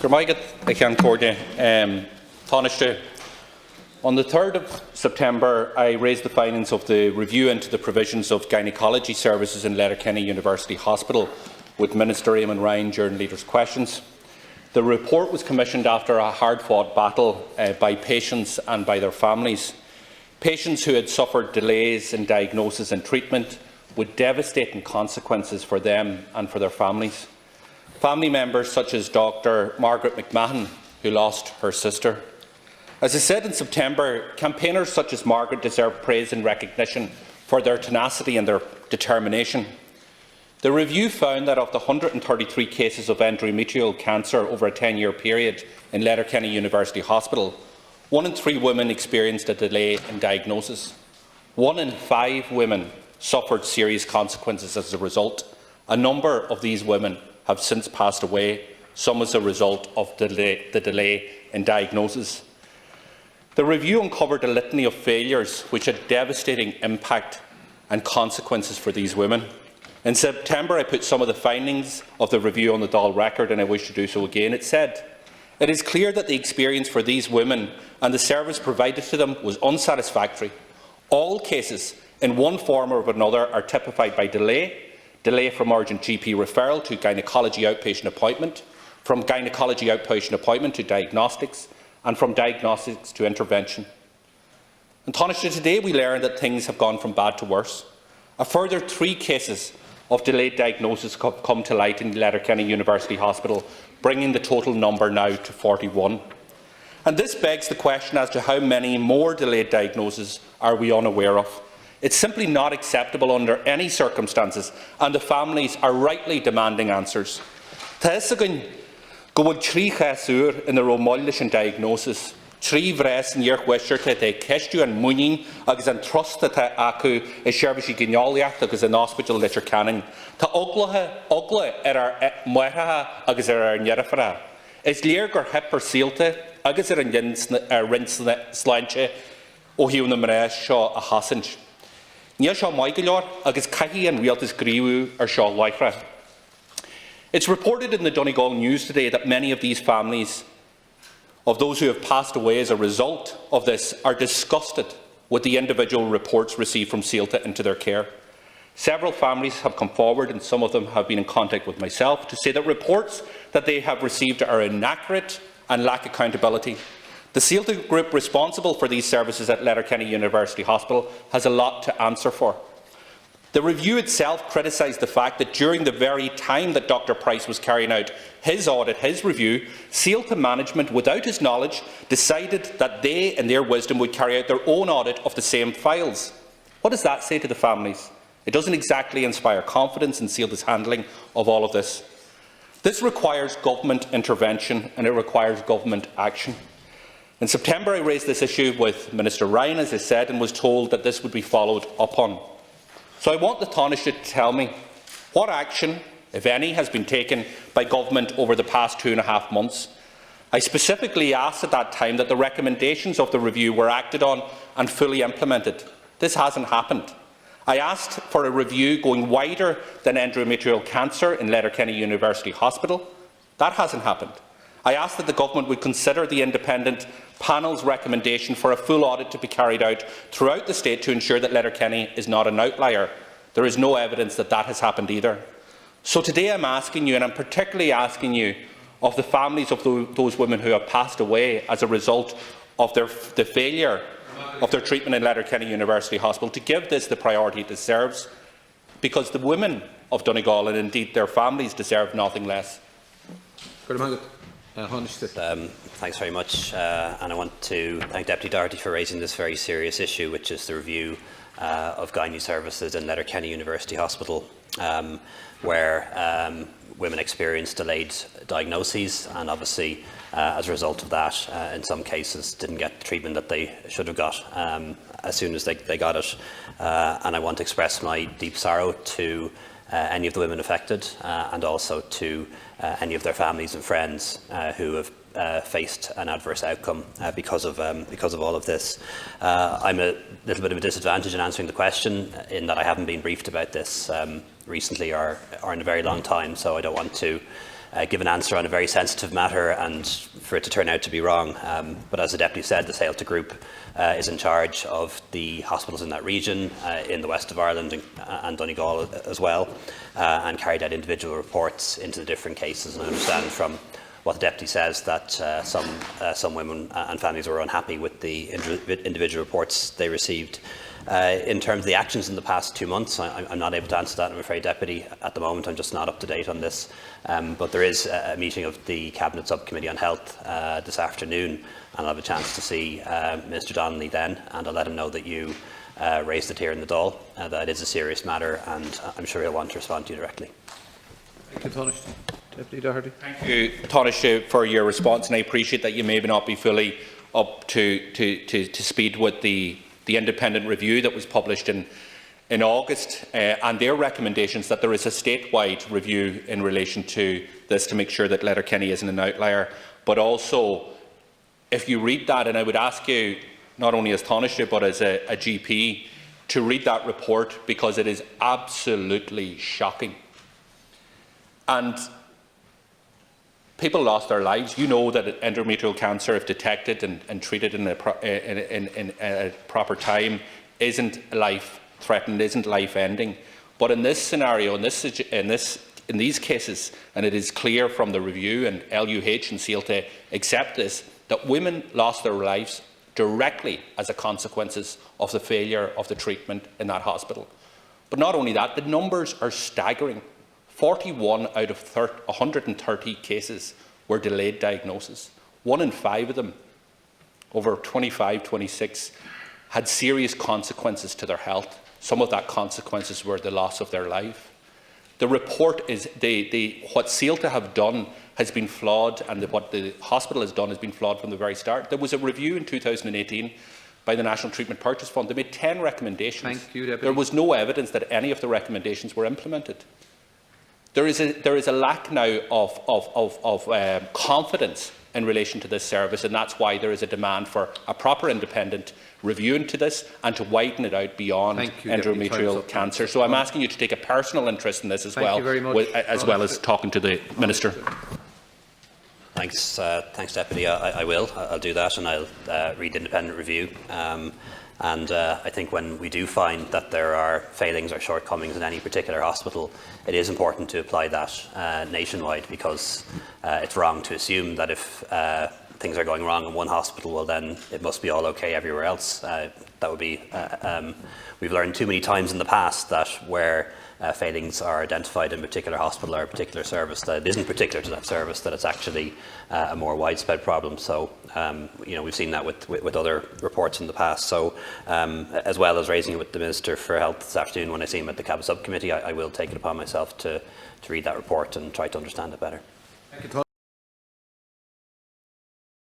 On the 3rd of September, I raised the findings of the review into the provisions of gynaecology services in Letterkenny University Hospital with Minister Eamon Ryan during Leaders' Questions. The report was commissioned after a hard-fought battle by patients and by their families. Patients who had suffered delays in diagnosis and treatment with devastating consequences for them and for their families. Family members such as Dr. Margaret McMahon, who lost her sister. As I said in September, campaigners such as Margaret deserve praise and recognition for their tenacity and their determination. The review found that of the 133 cases of endometrial cancer over a 10-year period in Letterkenny University Hospital, 1 in 3 women experienced a delay in diagnosis. 1 in 5 women suffered serious consequences as a result. A number of these women have since passed away, some as a result of the delay in diagnosis. The review uncovered a litany of failures which had devastating impact and consequences for these women. In September, I put some of the findings of the review on the Dáil record, and I wish to do so again. It said, "It is clear that the experience for these women and the service provided to them was unsatisfactory. All cases, in one form or another, are typified by delay from urgent GP referral to gynaecology outpatient appointment, from gynaecology outpatient appointment to diagnostics, and from diagnostics to intervention." And Taoiseach, today we learned that things have gone from bad to worse. A further 3 cases of delayed diagnosis have come to light in Letterkenny University Hospital, bringing the total number now to 41. And this begs the question as to how many more delayed diagnoses are we unaware of. It's simply not acceptable under any circumstances, and the families are rightly demanding answers. Go bhfuil trí chaisúr in the romáilis diagnosis, trí bhreis in dhearchhuisirte de ceistú an muín agus an trosta acu I seirbhísí gneálaíocht agus an ospidal litir canning. Tá ogla muirithe agus ar nearafara. Is léir gur hepar síalta agus ar an rin sláinte ó hiú na mréis seo a hasint. Níl seo mai go leor agus caithí an rialtas gríomhú ar seo leithre. It's reported in the Donegal News today that many of these families, of those who have passed away as a result of this, are disgusted with the individual reports received from Síolta into their care. Several families have come forward, and some of them have been in contact with myself, to say that reports that they have received are inaccurate and lack accountability. The Síolta group responsible for these services at Letterkenny University Hospital has a lot to answer for. The review itself criticised the fact that during the very time that Dr Price was carrying out his audit, his review, Síolta management, without his knowledge, decided that they, in their wisdom, would carry out their own audit of the same files. What does that say to the families? It doesn't exactly inspire confidence in Síolta's handling of all of this. This requires government intervention, and it requires government action. In September, I raised this issue with Minister Ryan, as I said, and was told that this would be followed up on. So I want the Taoiseach to tell me what action, if any, has been taken by government over the past 2.5 months. I specifically asked at that time that the recommendations of the review were acted on and fully implemented. This hasn't happened. I asked for a review going wider than endometrial cancer in Letterkenny University Hospital. That hasn't happened. I asked that the government would consider the independent panel's recommendation for a full audit to be carried out throughout the state to ensure that Letterkenny is not an outlier. There is no evidence that that has happened either. So today I'm asking you, and I'm particularly asking you, of the families of those women who have passed away as a result of the failure of their treatment in Letterkenny University Hospital, to give this the priority it deserves, because the women of Donegal, and indeed their families, deserve nothing less. Thanks very much, and I want to thank Deputy Doherty for raising this very serious issue, which is the review of gynae services in Letterkenny University Hospital, where women experience delayed diagnoses, and obviously, as a result of that, in some cases, didn't get the treatment that they should have got as soon as they got it. And I want to express my deep sorrow to any of the women affected, and also to any of their families and friends who have faced an adverse outcome because of all of this. I'm a little bit of a disadvantage in answering the question, in that I haven't been briefed about this recently or in a very long time, so I don't want to give an answer on a very sensitive matter and for it to turn out to be wrong. But as the Deputy said, the Céilteach Group is in charge of the hospitals in that region, in the west of Ireland and Donegal as well, and carried out individual reports into the different cases. And I understand from what the Deputy says that some women and families were unhappy with the individual reports they received. In terms of the actions in the past 2 months, I'm not able to answer that, I'm afraid, Deputy. At the moment, I'm just not up to date on this. But there is a meeting of the Cabinet Subcommittee on Health this afternoon, and I'll have a chance to see Minister Donnelly then, and I'll let him know that you raised it here in the Dáil, that it is a serious matter, and I'm sure he'll want to respond to you directly. Thank you, Taoiseach. Deputy Doherty. Thank you, Taoiseach, for your response, and I appreciate that you may not be fully up to speed with the independent review that was published in August and their recommendations that there is a statewide review in relation to this to make sure that Letterkenny isn't an outlier. But also, if you read that, and I would ask you, not only as Taoiseach but as a GP, to read that report, because it is absolutely shocking. And people lost their lives. You know that endometrial cancer, if detected and treated in a proper time, isn't life-threatening, isn't life-ending. But in this scenario, in these cases, and it is clear from the review, and LUH and Céilte accept this, that women lost their lives directly as a consequence of the failure of the treatment in that hospital. But not only that, the numbers are staggering. 41 out of 130 cases were delayed diagnosis. 1 in 5 of them, over 25, 26, had serious consequences to their health. Some of that consequences were the loss of their life. The report is, what Céilte have done has been flawed, and what the hospital has done has been flawed from the very start. There was a review in 2018 by the National Treatment Purchase Fund. They made 10 recommendations. Thank you, Deputy. There was no evidence that any of the recommendations were implemented. There is a lack now of confidence in relation to this service, and that's why there is a demand for a proper independent review into this and to widen it out beyond endometrial cancer. So I'm asking you to take a personal interest in this as well, as well as talking to the Minister. Thanks, Deputy. I will. I'll do that, and I'll read the independent review. And I think when we do find that there are failings or shortcomings in any particular hospital, it is important to apply that nationwide, because it's wrong to assume that if things are going wrong in one hospital, well then it must be all okay everywhere else. That would be, we've learned too many times in the past that where failings are identified in a particular hospital or a particular service, that it isn't particular to that service, that it's actually a more widespread problem. So, we've seen that with other reports in the past. So, as well as raising it with the Minister for Health this afternoon when I see him at the Cabinet Subcommittee, I will take it upon myself to read that report and try to understand it better. Thank you,